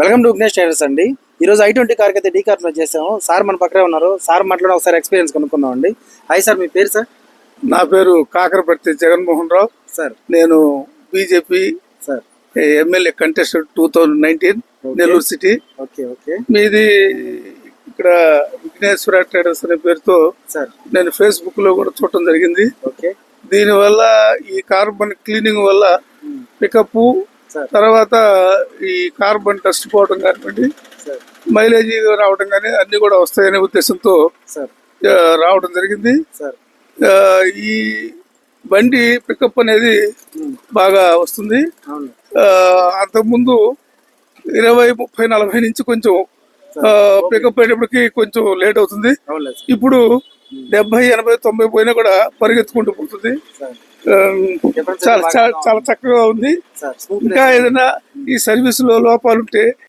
Welcome to Vignesh traders అండి. ఈరోజు I20 కార్కి అయితే డీకార్లో చేసాము. సార్ మన పక్కనే ఉన్నారు. సార్ మాటలో ఒకసారి ఎక్స్పీరియన్స్ కొనుక్కుందాం అండి. హాయ్ సార్, మీ పేరు సార్? నా పేరు కాకరపర్తి జగన్మోహన్ రావు సార్. నేను BJP sir MLA contested 2019 Nellore city. Okay okay. మీది ఇక్కడ విఘ్నేశ్వర ట్రేడర్స్ అనే పేరుతో సార్ నేను ఫేస్బుక్ లో కూడా చూడటం జరిగింది. ఓకే. దీనివల్ల ఈ కార్బన్ క్లీనింగ్ వల్ల పికప్, తర్వాత ఈ కార్బన్ డస్ట్ పోవడం కానివ్వండి, మైలేజ్ రావడం కానీ అన్ని కూడా వస్తాయనే ఉద్దేశంతో రావడం జరిగింది. ఈ బండి పికప్ అనేది బాగా వస్తుంది. అంతకుముందు 20, 30, 40 నుంచి కొంచెం పికప్ అయ్యేటప్పటికి కొంచెం లేట్ అవుతుంది. ఇప్పుడు 70, 80, 90 పోయినా కూడా పరిగెత్తుకుంటూ పోతుంది. చాలా చాలా చాలా చక్కగా ఉంది. ఇంకా ఏదైనా ఈ సర్వీస్ లో లోపాలుంటే